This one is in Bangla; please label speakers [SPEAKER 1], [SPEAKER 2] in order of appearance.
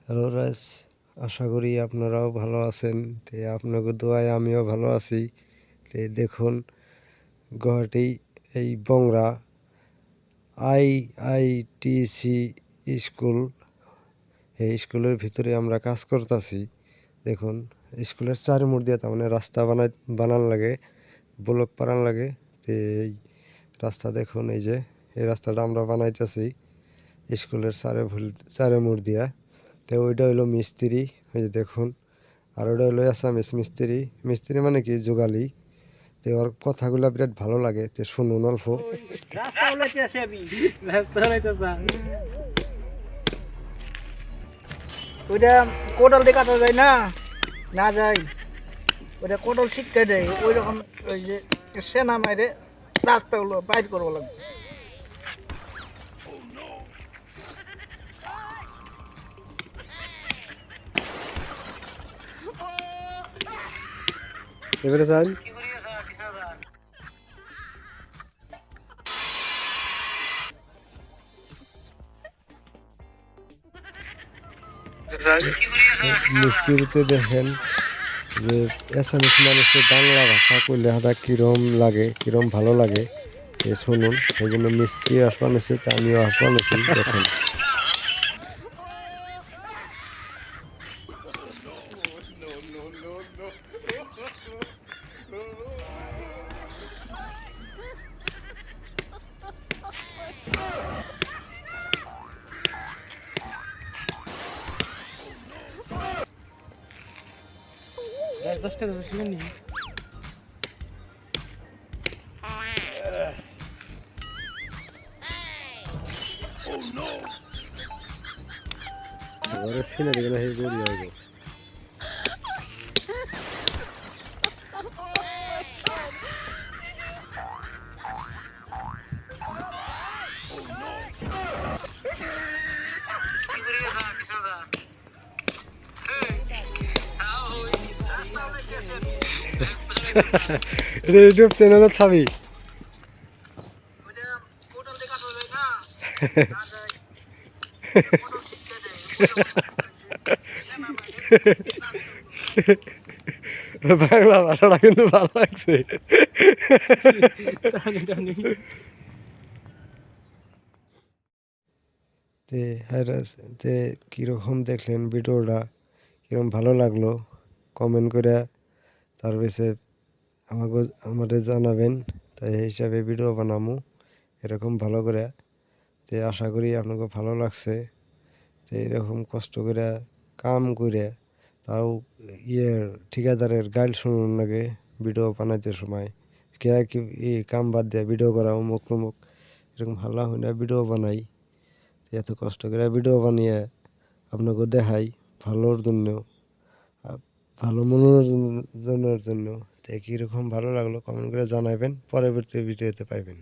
[SPEAKER 1] হ্যালো রাইস, আশা করি আপনারাও ভালো আছেন। আপনাদের দোয়ায় আমিও ভালো আছি। দেখুন গুয়াহাটি এই বংরা আইআইটিসি স্কুল, এই স্কুলের ভিতরে আমরা কাজ করতেছি। দেখুন স্কুলের চারিমুখ দিয়ে তার মানে রাস্তা বানান লাগে, ব্লক পারান লাগে। এই রাস্তা দেখুন, এই রাস্তাটা আমরা বানাইতেছি স্কুলের চারিমুখ দিয়া। ওইটা হইলো মিস্ত্রি, ওই যে দেখুন। আর ওটা হইলো আসামিস মিস্ত্রি। মিস্ত্রি মানে কি যোগালি। ওর কথাগুলো বিরাট ভালো লাগে, শুনুন অল্প।
[SPEAKER 2] ওইটা কোডল দিয়ে কাটা যায় না, না যায়। ওইটা কোডল শিখতে দেয়, ওই রকম ওই যে সেনা মাইরে রাস্তাগুলো বাইর করবো লাগবে।
[SPEAKER 1] এবারে যান। মিস্ত্রিতে দেখেন যে এসামিস মানুষের বাংলা ভাষা কইলে হাদা কিরম লাগে, কিরম ভালো লাগে শুনুন। সেই জন্য মিস্ত্রি আসবানেছে, আমিও আসবানেছি। দেখুন
[SPEAKER 2] দশটা ছিলেন নি
[SPEAKER 1] ঘরের সিনারি গুলো সেই গড়ি হয়ে এটা ইউটিউব চ্যানেলে ছাবি। বাংলা ভাষাটা কিন্তু ভালো লাগছে। কীরকম দেখলেন ভিডিওটা, কীরকম ভালো লাগলো কমেন্ট করে তার পিছে আমাদের জানাবেন। তাই এই হিসাবে ভিডিও বানামু এরকম ভালো করে। আশা করি আপনাকে ভালো লাগছে। এরকম কষ্ট করে কাম করে তাও ঠিকাদারের গাইল শুনুন লাগে ভিডিও বানাইতে সময়। কে কি কাম বাদ দিয়ে ভিডিও করা অমুক তমুক এরকম হাল্লা হই না, ভিডিও বানাই। এত কষ্ট করে ভিডিও বানিয়ে আপনাকে দেখাই ভালোর জন্য, ভালো মনোরঞ্জনের জন্য। কীরকম ভালো লাগলো কমেন্ট করে জানাবেন, পরবর্তী ভিডিওতে পাইবেন।